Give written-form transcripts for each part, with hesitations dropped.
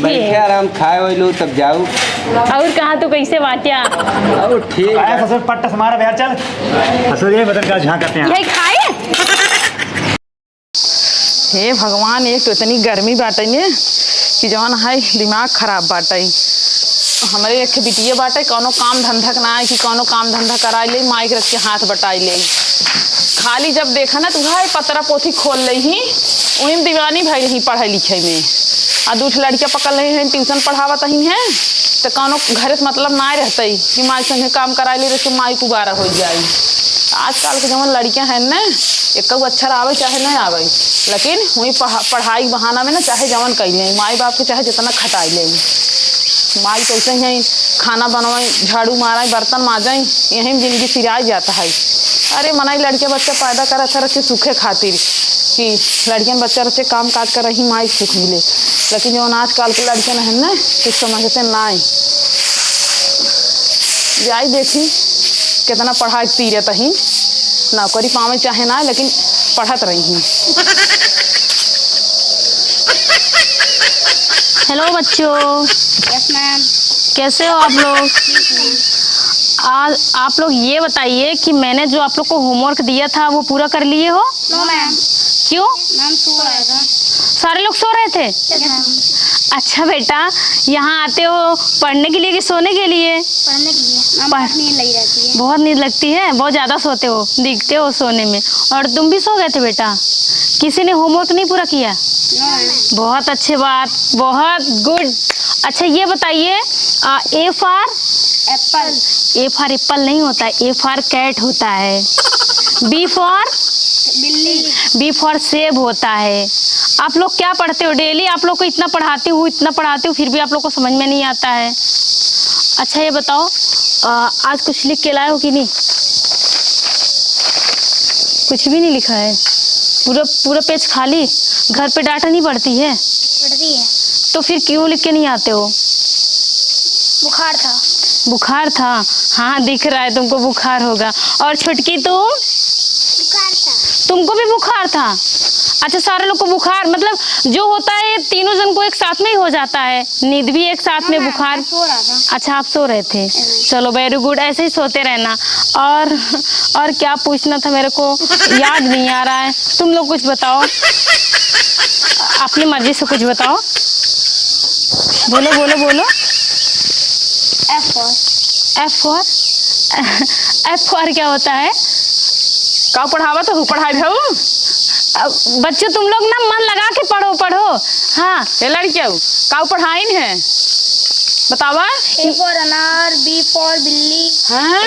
बैठे आराम खाए वही तब जाऊ। और कहा तो कैसे बाटिया और ठीक है। ससुर पट्टा हमारा बिहार चल ससुर ये बदन का झाँक करते हैं यही खाए। हे भगवान, एक तो इतनी गर्मी बाटे ने कि जौन है दिमाग खराब बाटे। हमारे एक बिटिया बाटे कोनो काम धंधा ना है कि कोनो काम धंधा करा ले, माइक रख के हाथ बटाई ले। खाली जब देखा ना तो भाई पतरा पोथी खोल ले ही उन्हीं में दीवानी भाई रही पढ़ाई लिखाई में। आ दूठ लड़कियाँ पकड़ रही हैं ट्यूशन पढ़ावत ही हैं तो कोनो घर से मतलब ना रहता ही कि माई संगे काम करा ले तो माई कुबारा हो जाए। आजकल के जवन लड़कियां हैं ना एक अक्षर आवे चाहे नहीं आवे, लेकिन वही पढ़ाई बहाना में ना चाहे जवन कर लें, माई बाप के चाहे जितना खटाई लें। माई कैसे ही खाना बनवाई, झाड़ू माराई, बर्तन माजाई, यहीं में जिंदगी सिराई जाता है। अरे मनाई लड़कियां बच्चा पैदा करे तरह से सूखे खातिर कि लड़कियां बच्चा रचे काम काज कर रही माई सुख मिले, लेकिन जो आजकल के लड़कियां हैं ना कुछ समझते ना। जाई देखी कितना पढ़ाई तीरत ही, नौकरी पावे चाहे ना लेकिन पढ़त रही। हेलो बच्चों। Yes ma'am. कैसे हो आप लोग? आज आप लोग ये बताइए कि मैंने जो आप लोग को होमवर्क दिया था वो पूरा कर लिए हो? No ma'am. क्यों? मैम सो रहा था। सारे लोग सो रहे थे? Yes ma'am. अच्छा बेटा, यहाँ आते हो पढ़ने के लिए कि सोने के लिए? पढ़ने के लिए। मैम बहुत नींद लगी रहती है। बहुत नींद लगती है, बहुत ज़्यादा सोते हो, दिखते हो सोने में। और तुम भी सो गए थे बेटा? किसी ने होमवर्क नहीं पूरा किया? No ma'am. बहुत अच्छे बात, बहुत गुड। अच्छा ये बताइए, A for apple. A for apple नहीं होता है, ए फॉर कैट होता है। बी फॉर बिल्ली। बी फॉर सेब होता है। आप लोग क्या पढ़ते हो डेली? आप लोग को इतना पढ़ाती हूँ फिर भी आप लोग को समझ में नहीं आता है। अच्छा ये बताओ, आज कुछ लिख के लाए हो कि नहीं? कुछ भी नहीं लिखा है, पूरा पेज खाली। घर पे डांट नहीं पड़ती है? पढ़ती है। तो फिर क्यों लिख के नहीं आते हो? बुखार था। बुखार था? हाँ दिख रहा है तुमको बुखार होगा। और छुटकी तुम? बुखार था। तुमको भी बुखार था? अच्छा सारे लोग को बुखार मतलब जो होता है तीनों जन को एक साथ में ही हो जाता है, नींद भी एक साथ में, बुखार। सो रहा था। अच्छा आप सो रहे थे, चलो वेरी गुड, ऐसे ही सोते रहना। और क्या पूछना था मेरे को याद नहीं आ रहा है। तुम लोग कुछ बताओ, अपनी मर्जी से कुछ बताओ। बोलो बोलो बोलो। F for. F for F for क्या होता है? का पढ़ावा तो पढ़ाई भाऊ। बच्चों तुम लोग ना मन लगा के पढ़ो। हाँ ये लड़कियाँ का पढ़ाइन है बतावा। ए फॉर अनार, बी फॉर बिल्ली। हाँ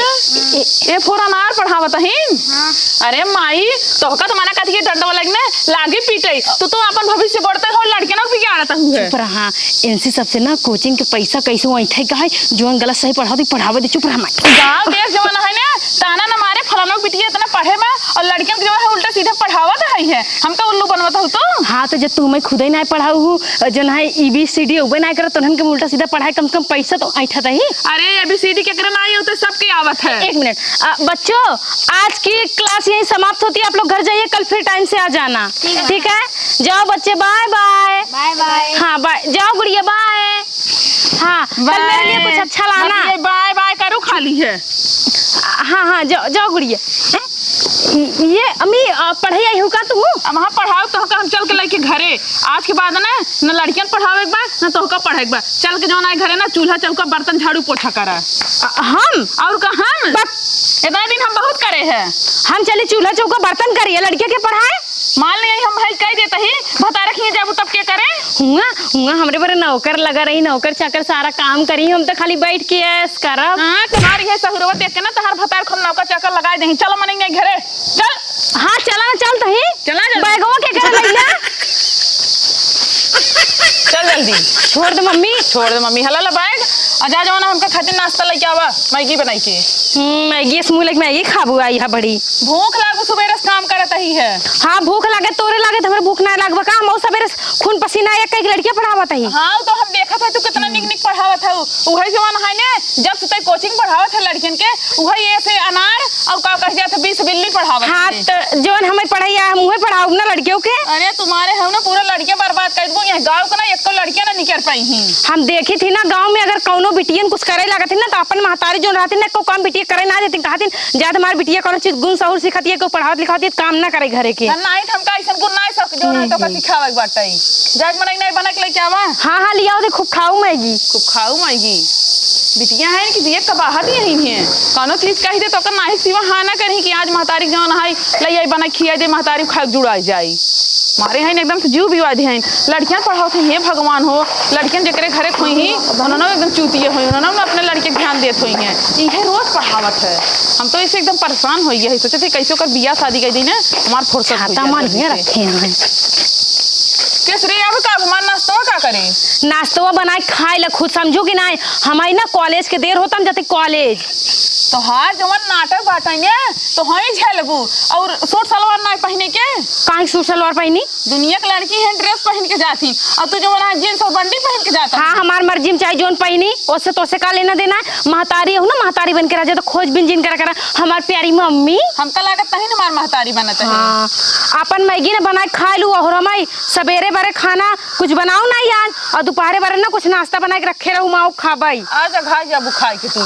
ए फॉर अनार पढ़ावत हिन। हाँ। अरे माई तोहका तुम्हारा कथी के डंडा लगने लागे पीटे तो अपन भविष्य बढ़ते हो, लड़के ना बिगाड़ता हुए। चुप रहा, इनसे सबसे ना कोचिंग के पैसा कैसे वैठे का है, जो गलत सही पढ़ावे दे। चुप रहा माई। गाँव देश जमाना है ना, ताना ना मारे फलाना बिटिया इतना पढ़े में और लड़कियों के जो है उल्टा सीधा पढ़ावत है। हमका उल्लू बनवत हो तो। हाँ तो जब तुम्हें खुद ही ना पढ़ाऊ हूँ जो है ABCD उबे ना करत तहन के उल्टा सीधा पढ़ाई कम से कम पैसा तो ऐठा ही। अरे ABCD के करना आई हो तो सबके आवत है। एक मिनट बच्चों, आज की क्लास यहीं समाप्त होती है, आप लोग घर जाइए, कल फिर टाइम से आ जाना। ठीक है जाओ बच्चे, बाय बाय। Bye bye. हाँ बाय, जाओ गुड़िया बाय। हाँ कल मेरे लिए कुछ अच्छा लाना। बाय बाय करो खाली है। हाँ जाओ गुड़िया। ये अम्मी पढ़ाई आई हो का तुम? वहाँ पढ़ाओ तो हम चल के लेके घरे। आज के बाद ना लड़कियां पढ़ाओ एक बार ना तो पढ़े एक बार। चल के जौन आए घरे ना चूल्हा चौका बर्तन झाड़ू पोछा करा। हम और का हम इतना दिन हम बहुत करे हैं। हम चले चूल्हा चौका बर्तन करिए, लड़किया के पढ़ाए। मान लिया हम भाई कह देते ही बता रखिए जब तब क्या करे। हुआ हमरे पर नौकर लगा रही, नौकर चाकर सारा काम करी, हम तो खाली बैठ के ऐस करब। हाँ तुम्हारी है सहुरवत देख के ना तहार भतार खुद नौकर चाकर लगा दे। चलो मनेंगे घरे चल। हाँ चला चल तही चला बैगवा के करे लइया। चल जल्दी छोड़ दे मम्मी हला ला बैग। अजा जवाना हमका खातिर नाश्ता लेके आवा, मैगी बनाई के। मैगी समूह लग मैगी खाबू आई है बड़ी। भूख लागू सुबेरे से काम करत ही है। हाँ भूख लागे तोरे लागे तो हमरे भूख ना लागबा का। हम सवेरे खून पसीना एक एक लड़कियां पढ़ावत ही। हाँ तो हम देखत है तू कितना निक निक पढ़ावत है। वही जवान है ने जब तू कोचिंग पढ़ावत है लड़कियन के वही ऐसे अनार और का कह जात 20 बिल्ली पढ़ावत। हाँ तो जवन हमें पढ़ाइया हम उहे पढ़ाऊ ना लड़कियों के। अरे तुम्हारे हम ना पूरा लड़कियां बर्बाद कर दूं। यह गांव का ना एक लड़कियां ना निकल पाई ही। हम देखी थी ना गांव में अगर कौनो बिटियन कुछ करे लागत ना तो अपन महतारी जो रहती ना को काम बिटिया करे ना देती कहती ज्यादा हमारी बिटिया कोनो चीज गुण सहूर सिखाती है को पढ़ावत लिखावत काम ना करे घरे के। नहीं हमका ऐसा गुण नहीं सक जो ना तो का सिखावे बाटे। जाग मनई नहीं बना के लेके आवा। हाँ हाँ लियाओ दे खूब खाऊ मैगी। खूब खाऊ मैगी। बिटिया है कि दिए कबाहत यही है। कोनो चीज कही दे तो कर नहीं सिवा हाँ ना करी कि आज महतारी जवन है ले आई बना खिया दे महतारी खा जुड़ा जाई। मारे हैं एकदम से जीव विवादी हैं। लड़कियां पढ़ाओ थे हे भगवान हो लड़कियां जकरे घरे खोई ही उन्होंने एकदम चूतिए हुई उन्होंने अपने लड़के ध्यान देत हुई हैं। इहे रोज पढ़ावत है। हम तो इससे एकदम परेशान हो गए सोचे थे कैसे कर बियाह शादी कर दी ना हमार फुर्सत हो जाए। केसरी अब का हमार नाश्ता का करे नाश्ता बनाए खाए ला खुद समझो कि नहीं। हमारी ना कॉलेज के देर होता हम जाते कॉलेज तो हाँ जवन नाटक बाटेंगे तो हम ही झेलबू। और सूट सलवार ना पहने के कहाँ सूट सलवार पहनी दुनिया की लड़की है ड्रेस पहन के जाती और तू जो जींस और बंडी पहन के जाता। हाँ हमार मर्जी में चाहे जोन पहनी उससे तो का लेना देना है। महतारी हूँ ना महतारी बन के रह जाए तो खोज बिन जिन करा हमार प्यारी मम्मी हमका लागत नहीं हमार महतारी बनत है। हाँ अपन मैगी ना बनाए खा लू और हमारी सवेरे बारे खाना कुछ बनाओ ना यार और दोपहर बारे ना कुछ नाश्ता बना के रखे रहूँ माओ खाबाई आज घा जाबू खाए के तू।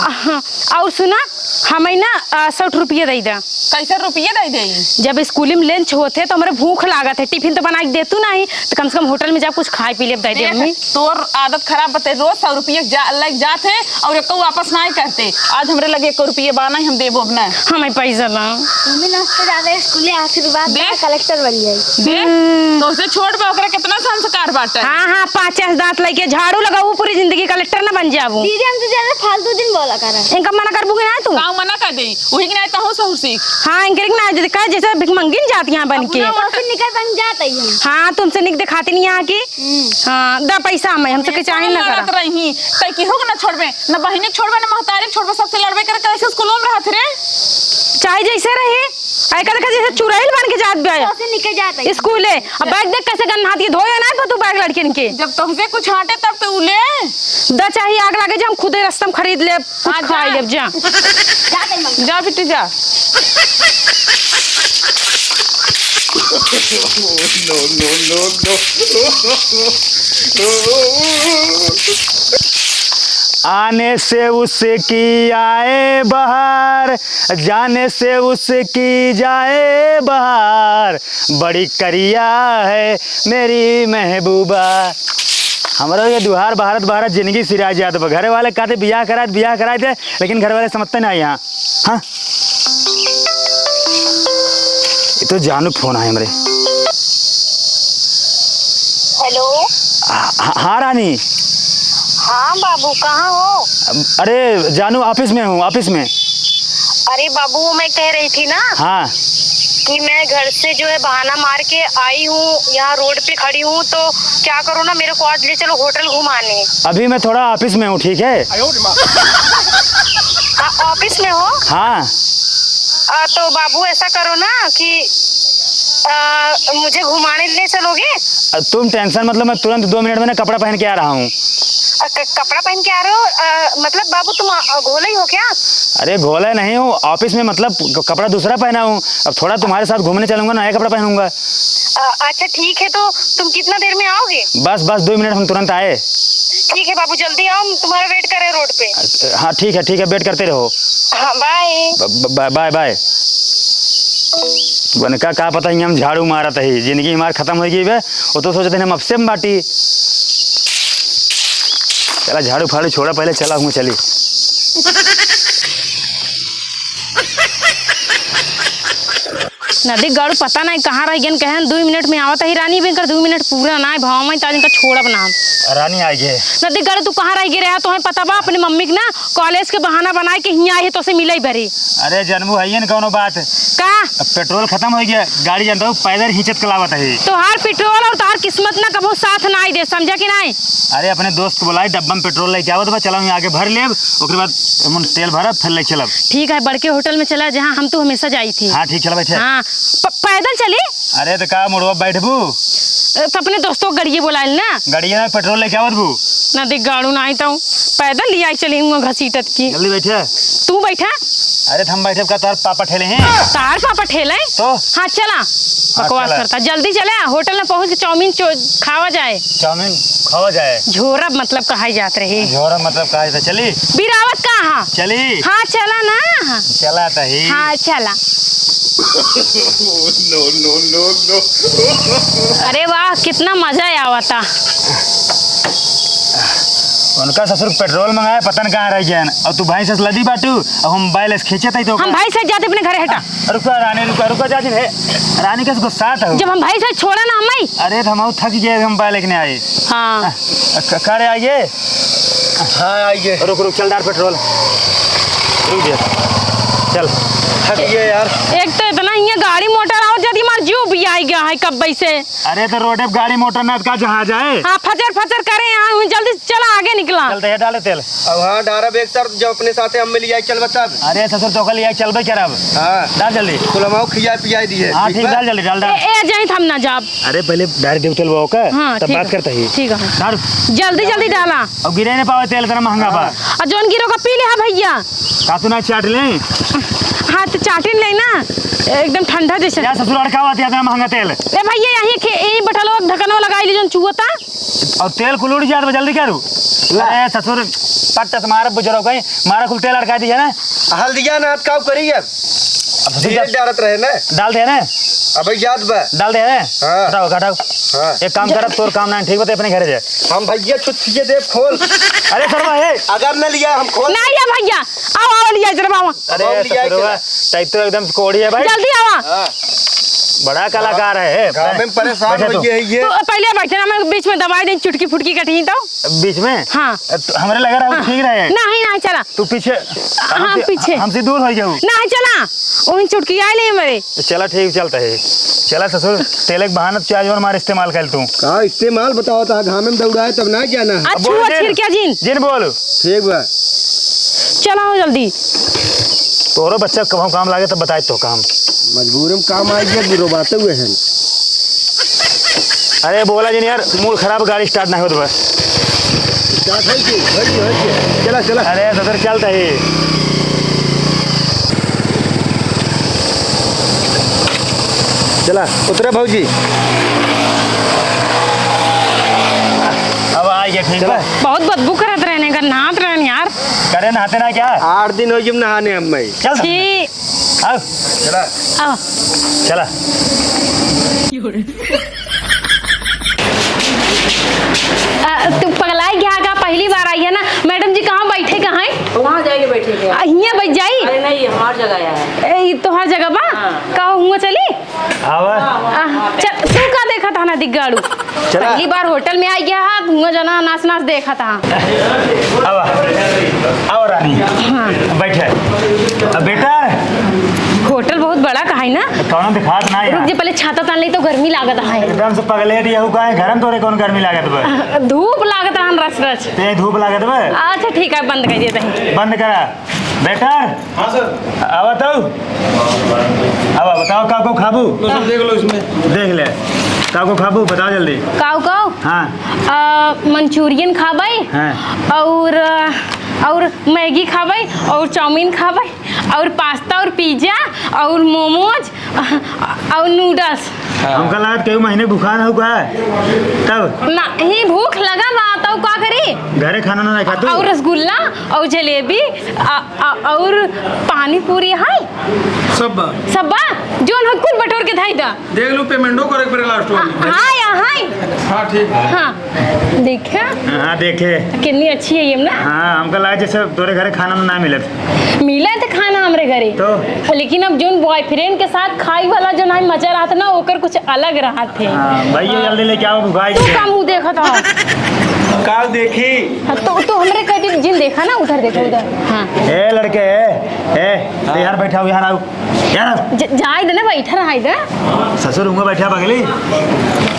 और सुना हमें ना 100 रुपये दे दा। कैसे रुपये दे दे जब स्कूल में लंच होते तो हमारे भूख लागत है टिफिन तो बना के दे तू नहीं तो कम से कम होटल में जा कुछ खाए पी ले दे दे मम्मी। तोर आदत खराब बते रोज 100 रुपये लग जाते और एक वापस नहीं करते। आज हमरे लगे 1 रुपये बाना हम देबो ना हमें पैसा ला मम्मी नाश्ता ज्यादा स्कूल आशीर्वाद दे कलेक्टर बन जाई। देख तो उसे छोड़ पे ओकरा कितना संस्कार बाटे। हाँ हाँ 5 दांत लेके झाड़ू लगाऊ पूरी जिंदगी कलेक्टर ना बन जाबू। दीदी हमसे ज्यादा फालतू दिन बोला कर इनका मना करबू ना तू गाँव मना कर दे वही नहीं तो सहूर सीख। हाँ इनके ना दिखा जैसे भिखमंगिन जाती यहाँ बन के फिर निकल बन जाता ही। हाँ तुमसे निक दिखाती नहीं यहाँ की। हाँ दा पैसा हमें हमसे के चाहे ना करा रही तय की होगा ना छोड़बे ना बहिनी छोड़बे ना महतारी छोड़बे सबसे लड़बे कर कैसे स्कूल में रहत रे चाहे जैसे रहे आजकल का जैसे चुड़ैल बन के जात गया से निकल जाता है स्कूल है। अब बैग देख कैसे गन हाथ धोए ना तू बैग लड़किन के जब तुमसे कुछ हटे तब तो ले दा चाहिए आग लगे जा हम खुद रास्ता में खरीद ले कुछ खा ले जा जा बेटी जा। आने से उसकी आए बहार जाने से उसकी जाए बहार बड़ी करिया है मेरी महबूबा। हमारा ये दुहार भारत भारत जिंदगी सिरा जात घरे वाले कहते बियाह कराए थे लेकिन घर वाले समझते ना यहाँ। हाँ ये तो जानू फोन आए हमारे। हेलो हाँ रानी। हाँ बाबू कहाँ हो? अरे जानू ऑफिस में हूँ ऑफिस में। अरे बाबू वो मैं कह रही थी ना हाँ कि मैं घर से जो है बहाना मार के आई हूँ यहाँ रोड पे खड़ी हूँ तो क्या करूँ ना मेरे को आज ले चलो होटल घुमाने। अभी मैं थोड़ा ऑफिस में हूँ ठीक है। ऑफिस में हो? हाँ तो बाबू ऐसा करो ना कि मुझे घुमाने ले चलोगे? तुम टेंशन मतलब मैं तुरंत 2 मिनट में ना कपड़ा पहन के आ रहा हूँ। कपड़ा पहन के आ रहे हो? मतलब बाबू तुम घोले ही हो क्या? अरे घोला नहीं हूँ ऑफिस में मतलब कपड़ा दूसरा पहना हूँ। अब थोड़ा तुम्हारे साथ घूमने चलूंगा नया कपड़ा पहनूंगा। अच्छा ठीक है तो तुम कितना देर में आओगे? बस 2 मिनट हम तुरंत आए। ठीक है बाबू जल्दी आओ तुम्हारा वेट कर रहे रोड पे। हाँ ठीक है वेट करते रहो। हाँ बाय बाय बाय। बनका का पता ही हम झाड़ू मारा ही जिंदगी हमारी खत्म हो गई है वो तो सोचते हम अपसे में बाटी। चला झाड़ू फाड़ू छोड़ा पहले चला हूँ चली। नदी गढ़ पता नहीं कहाँ रह गन कहन 2 मिनट में आवत ही रानी बिन कर 2 मिनट पूरा ना भाव में ताज का छोड़ब नाम रानी आई है। नदी गड़े तू कहाँ रह गया तो पता बा अपनी मम्मी के ना कॉलेज के बहाना बनाए के यहाँ आए तो से मिले भरी। अरे जन्मू है ना कौनो बात का अब पेट्रोल खत्म हो गया, गाड़ी जानता हूँ पैदल हिंचत कलावत है। तोहार पेट्रोल और तोहार किस्मत ना कबो साथ ना आई दे, समझा कि नहीं। अरे अपने दोस्त को बुलाई डब्बा में पेट्रोल लेके आवत बा, चलो आगे भर लेब ओकरे बाद हम तेल भरब फिर ले चलब। ठीक है बड़के होटल में चला जहाँ हम तो हमेशा जाई थी। हाँ ठीक चलो बैठे। हाँ पैदल चली। अरे तो का मुड़वा बैठबू तो अपने दोस्तों को गड़िए बुलाए ना, गाड़िया में पेट्रोल लेके आवत बू। नदी गाड़ू ना आई तो पैदल लिया चली घसीटत की। जल्दी बैठे। तू बैठा। अरे हम बैठे का तार पापा ठेले हैं। तार पापा ठेले तो हाँ चला बकवास चला। करता, जल्दी चले होटल में पहुंच के चाउमीन खावा जाए। चाउमीन खावा जाए। झोरा मतलब कहा जात रही। झोरा मतलब कहा था चली बिरावत कहाँ चली। हाँ चला ना। चला था ही। हाँ चला। अरे वाह कितना मजा आवता। उनका ससुर पेट्रोल मंगाया पता न कहाँ रह गया और तू भाई से लदी बाटू और हम मोबाइल खींचे थे तो हम भाई से जाते अपने घर हटा। रुका रानी रुका जाती है रानी का गुस्सा था। जब हम भाई से छोड़ा ना हमें। अरे तो हम थक गए हम मोबाइल लेके आए। हाँ करे आइए। हाँ आइए। रुक चल डाल पेट्रोल रुक गया चल थक गए यार। एक तो इतना यहाँ गाड़ी मोटर आओ जाती हमार जो भी आई गया है कब से। अरे तो रोड पे गाड़ी मोटर ना का जहाँ जाए। हाँ फचर करे यहाँ जल्दी चला आगे निकला। चलते है डाले तेल। अब हाँ डारब एक सर जब अपने साथे हम मिल जाए चल बता। अरे ससुर तो कल चल क्या अब। हाँ डाल जल्दी खुलमाओ खिया पियाई दिए। हाँ ठीक डाल जल्दी डाल ए जाए हम ना जाब। अरे पहले डायरेक्ट होटल वो का हाँ तब बात करता ही। ठीक है डाल जल्दी डाला। और गिरे नहीं पावे तेल इतना महंगा बा। और जोन गिरो का पी ले हा भैया। कातू ना चाट ले। हाँ तो चाटिन ले ना एकदम ठंडा जैसे। यार ससुर अड़का हुआ इतना महंगा तेल। ए भैया यही बैठल हो ढक्कनवा लगाई ली जोन चुवता। और तेल कुल उड़ जात जल्दी करू। अरे ससुर पट्टा से मारा बुजुर्ग कहीं मारा कुल तेल अड़का दी है ना। हल्दिया ना काव करी अब धीरे डालत रहे ना। डाल दे ना अब याद बा डाल दे ना। हाँ। हटाओ हटाओ। हाँ एक काम करब तोर काम ना ठीक बता अपने घरे जाए। हम भैया छुट्टी दे खोल। अरे सरवा है अगर न लिया हम खोल। ना या भैया आओ लिया जरा बाबा। अरे ससुरवा टाइप तो एकदम कोड़ी है भाई। जल्दी आवा। हाँ बड़ा कलाकार है। गाँव में परेशान हो गए ये। तो पहले बैठे ना मैं बीच में दबाई दे चुटकी फुटकी कटी तो बीच में। हाँ हमारे लगा रहा ठीक रहे। नहीं चला तू पीछे हाँ पीछे हमसे दूर हो जाऊ। नहीं चला उन चुटकी आई नहीं मेरे। चला ठीक चलता है। चला ससुर तेल के बहाना चार्ज और मार इस्तेमाल कर तू। हाँ इस्तेमाल बताओ था घाम में दौड़ाए तब ना जाना। अच्छा छिर क्या जिन बोल ठीक बा चला जल्दी। तोरो बच्चा कब काम लागे तब बताए तो काम मजबूरी में काम आ गया रोबाते हुए हैं। अरे बोला जी यार मूड खराब गाड़ी स्टार्ट ना हो तो चला चला। अरे सदर चलता ही। चला उतरे भाजी। अब आ गया ठीक है। बहुत बदबू करत रहने का नहात रहने यार। करे नहाते ना क्या 8 दिन हो जिम नहाने हम मैं। चल छी आओ चला आओ चला। तू पगलाई गया का पहली बार आई है ना। मैडम जी कहाँ बैठे कहाँ है। वहाँ जाके बैठे थे। यहाँ बैठ जाई। अरे नहीं हमार जगह है। तो हर जगह बा कहा हुआ चली। आवा चल तू का देखा था ना दिग्गाड़ू। पहली बार होटल में आई गया हुआ जना नाच नाच देखा था। आवा आओ रानी बैठे। अब बेटा होटल बहुत बड़ा कहा है ना। कौन दिखात ना रुक यार जे पहले छाता तान ली तो गर्मी लागत है। एकदम से पगले दिया का है घर में तोरे कौन गर्मी लागत बा। धूप लागत रहन रच रच। ते धूप लागत बा। अच्छा ठीक है बंद कर दिया तही। बंद करा बेटा। हाँ सर आवा तो आवा बताओ का को खाबू। देख लो इसमें देख ले का को खाबू बताओ जल्दी। काऊ काऊ हाँ मंचूरियन खाबै हाँ और मैगी खाबै और चाउमीन खाबै और पास्ता और पिज्जा और मोमोज और नूडल्स। हमका लागत कई महीने बुखार होगा तब नहीं भूख लगा बा तो का करी। घरे खाना ना खातू। और रसगुल्ला और जलेबी और पानी पूरी है सब सब बा जोन कुल बटोर के धाई दा। देख लो पेमेंटो करे पर लास्ट वाली। हाँ यहाँ हाँ ठीक है। हाँ देखा हाँ देखे कितनी अच्छी है ये ना। हाँ हमका लगा जैसे तोरे घरे खाना ना मिलत। मिला था खाना हमारे घरे तो लेकिन अब जोन बॉयफ्रेंड के साथ खाई वाला जो ना मजा रहा था ना ओकर कुछ अलग रहा थे। हाँ भैया जल्दी लेके आओ भुखाई तू का मुँह देखा था। काल देखी तो हमरे कटी जिन देखा ना, उधर देखो उधर। हाँ ए लड़के ए यार बैठा हो, यहाँ आओ यार। जाए दे ना, बैठा रहा इधर। ससुर होंगे बैठा बगली।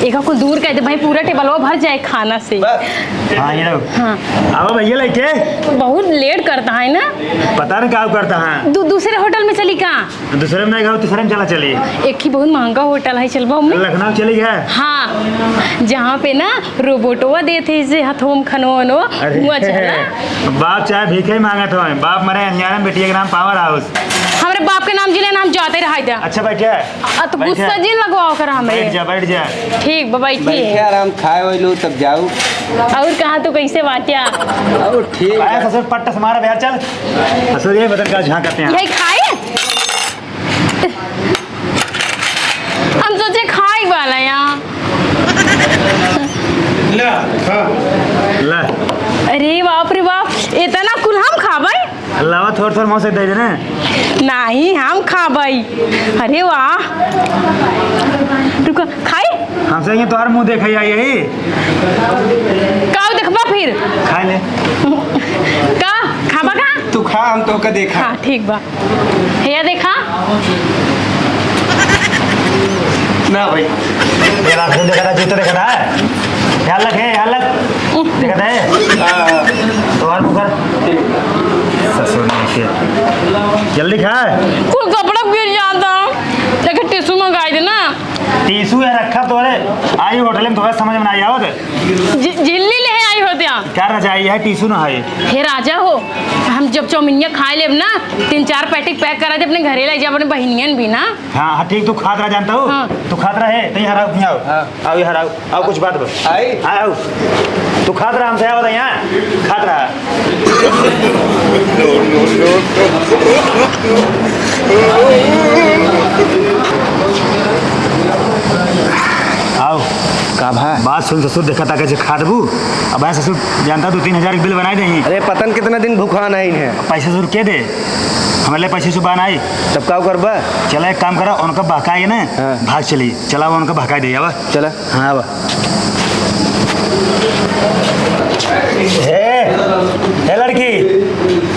एक को दूर कह दे भाई, पूरा टेबल भर जाए खाना से। हाँ ये लो। हाँ आओ भैया लड़के। बहुत लेट करता है ना। पता नहीं क्या करता है। दूसरे होटल में चली का? दूसरे में नहीं गया, तीसरे में चला चली। एक ही बहुत महंगा होटल है, चलबा में। लखनऊ चली गया। हाँ जहाँ पे ना रोबोटवा देते इसे हथोम खनोनो हुआ चला। बाप चाहे भीखे मांगा था, बाप मरे अंजान बेटिया के नाम पावर हाउस। हमारे बाप के नाम जिले नाम जाते रहा था। अच्छा बैठा है तो गुस्सा जी लगवाओ कर हमें। बैठ जा। ठीक बैठिए। बैठे आराम खाए वही लो तब जाओ। और कहा तू कैसे बाटिया? ठीक आया ससुर पट्टा से मारा यार, चल ससुर ये बदन का झांक करते हैं। यही खाए? हम सोचे खाई वाला यहाँ। ला अरे बाप रे बाप, इतना कुल हम खाबाई? अल्लाह थोड़ा थोड़ा मौसे दे देना। नहीं हम खाबाई। अरे वाह, रुको खाई। हमसे ये तुम्हारा मुंह देखा यही का देखबा फिर खा ले। का खाबा का? तू खा, हम तो का देखा। हाँ ठीक बा। हे देखा ना भाई ये रात को देखा था, जूते देखा था। ख्याल रख है, ख्याल रख। देखा था तुम्हारा मुँह ससुर ने जल्दी खा। कोई कपड़ा गिर जाता, लेकिन टिश्यू मंगाई दे ना। टिश्यू है रखा तोड़े आई होटल में, थोड़ा समझ में नहीं आवत। झिल्ली ले आई होते क्या रजाई है, टिश्यू ना है। हे राजा हो, हम जब चौमिनिया खाए लेब ना 3-4 पैकेट पैक करा दे अपने घरे ले जा, अपने बहनियन भी ना। हाँ ठीक, तू खात रहा जानता हूँ। हाँ। तू खात रहा है तो यहाँ आओ, यहाँ आओ। आओ यहाँ आओ कुछ बात बस। आई आओ तू खात रहा, हमसे आओ यहाँ खात रहा। आओ का भाई बात सुन। ससुर देखा था कैसे खा दबू। अब मैं ससुर जानता 2-3 हजार बिल बनाए देंगे। अरे पतन कितना दिन भूखा नहीं है। पैसे ससुर के दे हमारे लिए, पैसे सुबह आई तब का करबा। चला एक काम करा, उनका बहकाए ना। हाँ। भाग चली चला, वो उनका बहकाए दे। अब चला हाँ अब हे लड़की,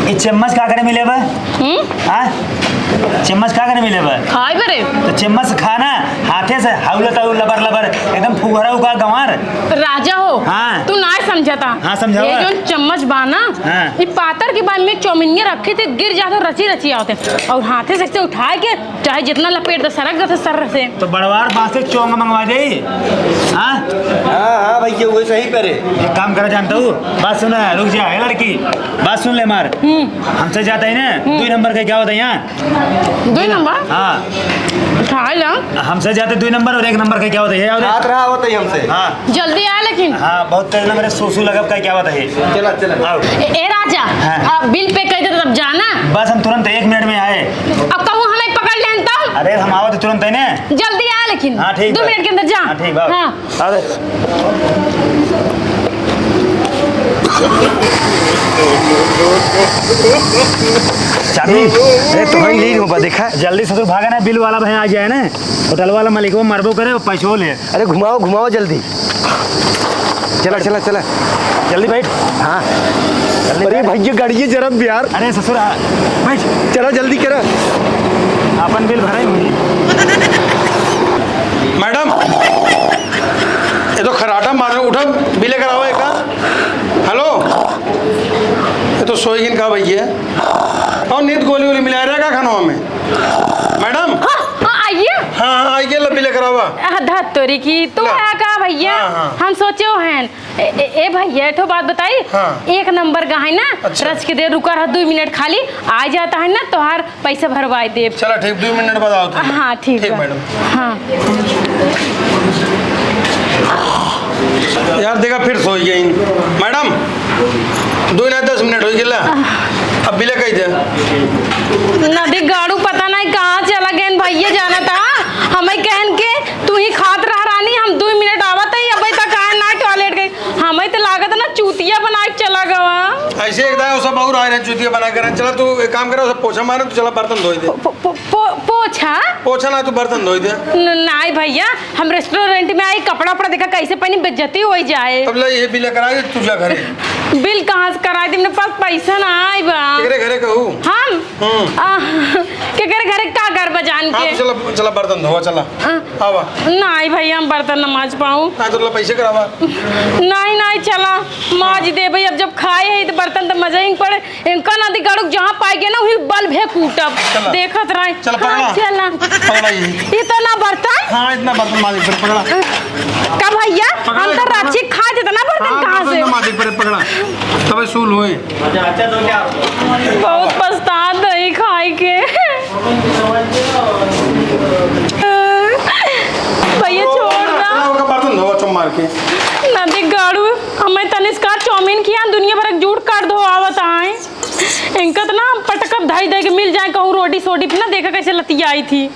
ये चम्मच का करे मिले बा? हाँ चम्मच का करे मिले बा? खाए बरे तो चम्मच से खाना हाथे से हाउलत लबर लबर एकदम फुहरा का गंवार। राजा हो। हाँ। तू ना समझता। हाँ, समझावा। ये जो चम्मच बाना, हाँ। ये पातर के बाद में चौमिनिया रखे थे, गिर जाते रची रची आते, और हाथे से उठा के चाहे जितना लपेट दे सरक जाते सर से। तो बड़वार बात से चोंगा मंगवा दे। हाँ हाँ भैया वो सही करे। एक काम करा जानता हूँ, बात सुन रुक जा। है लड़की बात सुन ले मार। हमसे जाता है ना 2 नंबर का क्या होता है यहाँ? 2 नंबर? हाँ उठा ला। हमसे जाते 2 नंबर और 1 नंबर का क्या होता है? हाथ रहा होता है हमसे। हाँ जल्दी आ लेकिन। हाँ बहुत तेज मेरे सोसू लगा का क्या होता है? चला चला आओ ए राजा, हाँ। बिल पे कर दे तब जाना। बस हम तुरंत 1 मिनट में आए। अब कहूँ हमें पकड़ लेता हूँ। अरे हम आओ तो तुरंत है ना। जल्दी आ लेकिन। हाँ ठीक 2 मिनट के अंदर जा। हाँ ठीक है। हाँ। चाबी अरे तुम्हारी लीड हो देखा। जल्दी ससुर भागा ना, बिल वाला भाई आ जाए ना, होटल वाला मालिक वो मरबो करे, पैसो ले। अरे घुमाओ घुमाओ जल्दी। चला चला चला जल्दी बैठ। हाँ जल्दी अरे बैठ। भैया गाड़ी जरा यार। अरे ससुर बैठ, चलो जल्दी करो। अपन बिल भराई हुई। मैडम ये तो खराटा मार रहे, उठा बिले कराओ एक। हेलो ये तो सोएगिन का भैया और नींद गोली वोली मिला रहा क्या खाना में मैडम? आइए। हाँ आइए लो बिले करावा। धत्तोरी की तू ला। है का भैया? हाँ, हाँ। हम सोचे हो हैं ए भैया तो बात बताई। हाँ। 1 नंबर का है ना। अच्छा। रच के दे, रुका रहा 2 मिनट खाली आ जाता है ना, तोहार पैसा भरवाए दे। चलो ठीक 2 मिनट बाद आओ तुम। हाँ ठीक ठीक बा। मैडम। हाँ यार देखा फिर सो गई मैडम। 2-10 मिनट हो गया, अब बिले कही थे। नदी गाड़ू पता नहीं कहाँ चला गए भैया, जाना था हमें कहन के तू ही खात रहा रानी, हम 2 मिनट आवत है, अब तक ना टॉयलेट गई, हमें तो लागत ना चूतिया बना के चला गवा। ऐसे एक दाए सब और आ रहे चुतिया बना कर चला तू एक काम करो सब पोछा मारे तो चला बर्तन धोई दे पोछा पोछा ना तू बर्तन धोई दे नहीं भैया हम रेस्टोरेंट में आई कपड़ा उपड़ा देखा कैसे पहनी बेइज्जती हो जाए अब ले ये बिल करा दे तुझा घरे बिल कहाँ से कराए दी मेरे पास पैसा ना आई बा तेरे घरे कहू हम के घरे का घर बजान हाँ के तो चला चला बर्तन धोवा चला आवा नहीं भैया हम बर्तन न माज पाऊँ ना तो पैसे करावा नहीं नहीं चला माज दे भाई अब जब खाए है तो बर्तन तो मजा ही पड़े इनका ना दिगाड़ू जहाँ पाए गए ना वही बल भे कूटब देखत रहे चल पकड़ा चला पकड़ा ये इतना बर्तन हाँ इतना बर्तन मालिक पर पकड़ा का भैया हम तो राची खा जितना बर्तन कहाँ से मालिक पर पकड़ा तब सूल हुए बहुत पछतात दही खाए के भैया छोड़ ना बर्तन धोवा चुम मार के नदी गाड़ू हमें तनिष्का चाउमीन किया दुनिया भर जूट काट दो आवत आए इनका तो ना पटकब धाई दे के मिल जाए कहूँ रोटी सोटी ना देखा कैसे लती आई थी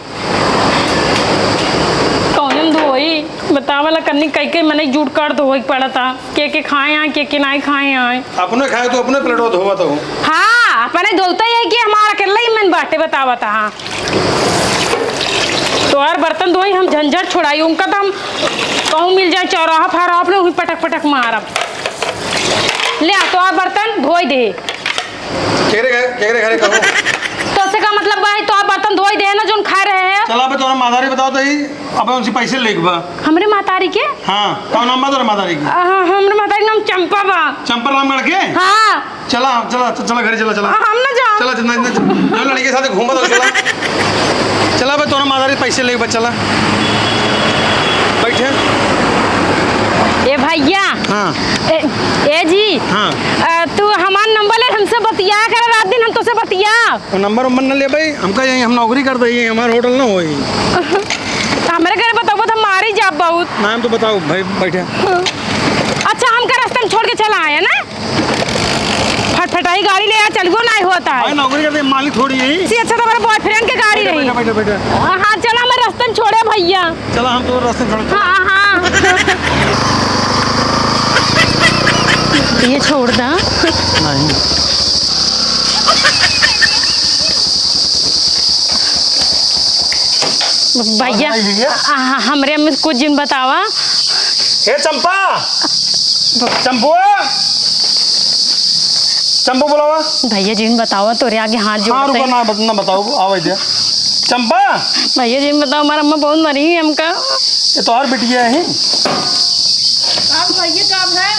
कौन धोई बतावला करनी कई के मैंने जूट काट धोई पड़ा था के खाए आए के नहीं खाए आए अपने खाए तो अपने प्लेटो धोवा तो हाँ अपने धोता ही है कि हमारा अकेला ही मन बाटे बतावा था हाँ तो यार बर्तन धोई हम झंझट छुड़ाई उनका तो हम कहूँ मिल जाए चौराहा फारा अपने वही पटक पटक मारब ले आ तो यार बर्तन धोई दे केकरे घरे कहो तो से का मतलब भाई तो आप बर्तन धोई दे ना जो खा रहे हैं चला बे तोरा मादारी बताओ तो ही अब उनसे पैसे लेगबा हमरे मातारी के हां कौन नाम बा तोरा मादारी की हमरे मातारी नाम चंपा बा चंपा रामगढ़ के हाँ चला चला चला घरे चला चला हम ना जाओ चला जो लड़के के साथ घूमा तो चला चला बे तोरा मादारी पैसे लेगबा चला बैठे ए भैया हाँ ए जी हाँ तू हमारा नंबर ले हमसे बतिया कर रात दिन हम तो से बतिया तो नंबर उम्बर न ले भाई हमका यही हम नौकरी करते ही हमारे होटल ना होई हमारे घर बताओ तो हमारी जाब बहुत नाम तो बताओ भाई बैठे अच्छा हम का रास्ते में छोड़ के चला आया ना फटफटाई गाड़ी ले आ चल गो नहीं होता है भाई नौकरी करते मालिक थोड़ी यही इससे अच्छा तो मेरे बॉयफ्रेंड की गाड़ी रही बैठे बैठे हाँ चला मैं रास्ते में छोड़े भैया चला हम तो रास्ते छोड़ हाँ हाँ ये छोड़ दा नहीं भैया हमरे में कुछ दिन बतावा हे चंपा चंपू चंपू बुलावा भैया जी बताओ तोरे आगे हाथ हाँ जोड़ते रुको ना बताओ आवाज दे चंपा भैया जी बताओ हमारा अम्मा बहुत मरी है हमका ये तो और बिटिया है भैया काम है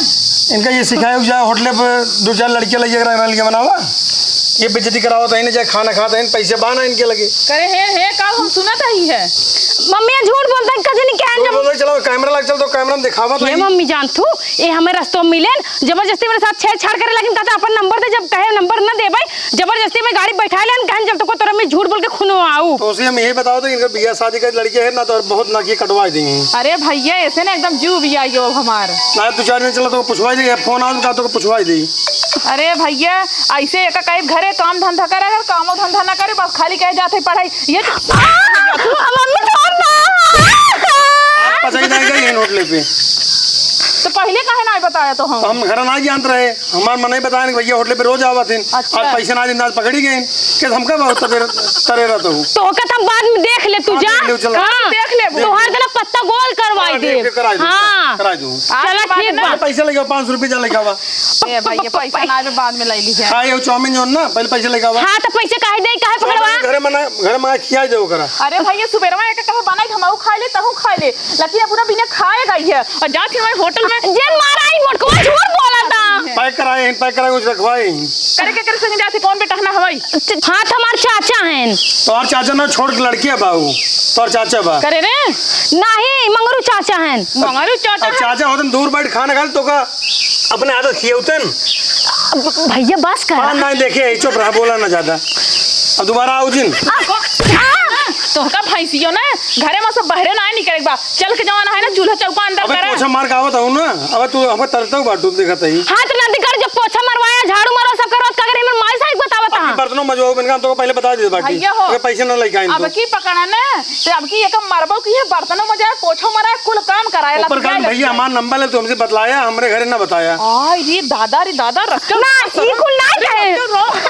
इनका ये सिखाया जाए होटल पर 2-4 लड़के लगे लड़के बनावा ये बेइज्जती करावा तो जाए खाना खाता है पैसे बाना इनके लगे करे हे काम हम सुना ही है मम्मी झूठ बोलता है कजनी क्या बोल चलो कैमरा लग चल तो कैमरा में दिखावा तो ये मम्मी जान तू ये हमें रास्तों में मिले जबरदस्ती मेरे साथ छेड़छाड़ करे लेकिन कहता अपन नंबर दे जब कहे नंबर न दे भाई जबरदस्ती में गाड़ी बैठा लेन कहन जब तक तोरा में झूठ बोल के खुनो आऊ तो उसे हम यही बताओ तो इनका बियाह शादी का लड़के है ना तो बहुत नाकी कटवा देंगे अरे भैया ऐसे ना एकदम जू भी आई हो हमार ना 2-4 दिन चला तो पूछवाई देगी फोन आउट का तो पूछवाई देगी अरे भैया ऐसे एक कई घरे काम धंधा करे अगर काम धंधा ना करे बस खाली कहे जाते पढ़ाई ये पचाई जाएगा ये होटल पे तो पहले काहे ना बताया तो हम घर ना जानते रहे हमारे मन नहीं बताया कि भैया होटल पे रोज आवा थे अच्छा। आज पैसे ना दिन आज पकड़ी गए कि हमका बहुत तरे रहता हूँ तो का हम बाद में देख ले तू जा देख ले तोहर देना पत्ता गोल करवाई दे हां करा दूँ चलो ठीक बा पैसे लगे 500 रुपये जा लगा ए भैया पैसा ना जो बाद में ले ली है खाए चाउमीन जो ना पहले पैसे लगा हां तो पैसे काहे दे काहे पकड़वा घर में खिया दे करा अरे भैया सुबह में एक कहे बनाई हम खा ले तहु खा ले लेकिन पूरा बिना खाए गई है और जाती हमारे होटल में जे मारा ही मोटको झूठ बोला था पैक कराए कुछ रखवाए करे के करे संग जाती कौन बेटा ना हवाई हां हमार चाचा हैं तो और चाचा ना छोड़ के लड़की है बाबू तो और चाचा बा करे रे नहीं मंगरू चाचा हैं मंगारू चाचा अब चाचा होतन दूर बैठ खाना खा तो का अपने आदत खियौतन भैया बस कर पान नहीं देखे चुप रहा बोला ना ज्यादा अब दोबारा आओ जिन तो का भैंसियो ना घरे में सब बहरे ना निकले बा चल के जवाना है ना चूल्हा चौका अंदर अबे करे पोछा मार के आवत हूं ना अब तू हमें तरता बाटू देखत है हाथ ना दिकर जब पोछा मरवाया झाड़ू मारो सब करो का करे हमर माई साहब बतावत हां बर्तनों मजो इनका तो पहले बता दे बाटी भैया हो। अगर पैसे ना लेके आए अब की पकड़ा ने ते अब की एक मरबो की है बर्तनों में जाए पोछो मरा कुल काम कराए ऊपर काम भैया हमारा नंबर है तो हमसे बतलाया हमरे घरे ना बताया आई रे दादा रखो ना ई कुल ना कहे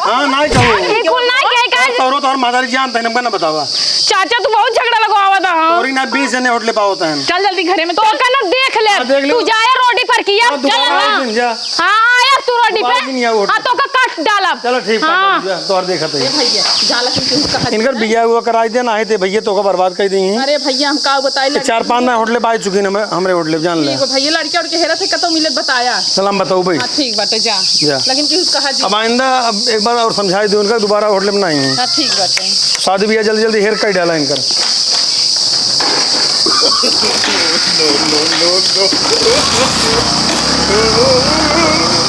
हां ना कहो ई कुल ना कहे का तोरो तो और मादारी जानता है नंबर ना बतावा चाचा तू बहुत झगड़ा लगवावा था हां और ना 20 जने होटल पावत है चल जल्दी घरे में तो कनो देख ले हाँ, देख ले। तू जाए रोटी पर किया चल दिन जा हां आया तू रोटी दोबारा दिन या पे होटल। हां तो का काट डाला चलो ठीक हाँ। है तो और देखत है भैया जाला क्यों कहा इनकर बिया हुआ कराई देना आए थे भैया तो का बर्बाद कर दी अरे भैया हम का बताई 4-5 ना होटल पाई चुकी ना हमरे होटल जान ले भैया लड़के और के हेरा थे कतो मिले बताया सलाम बताओ भाई हां ठीक बाटे जा जा। लेकिन कि कहा जी अब आइंदा अब एक बार और समझाई दो उनका दोबारा होटल में नहीं हां ठीक बाटे शादी बिया जल्दी जल्दी हेयर कट डाला इनकर no.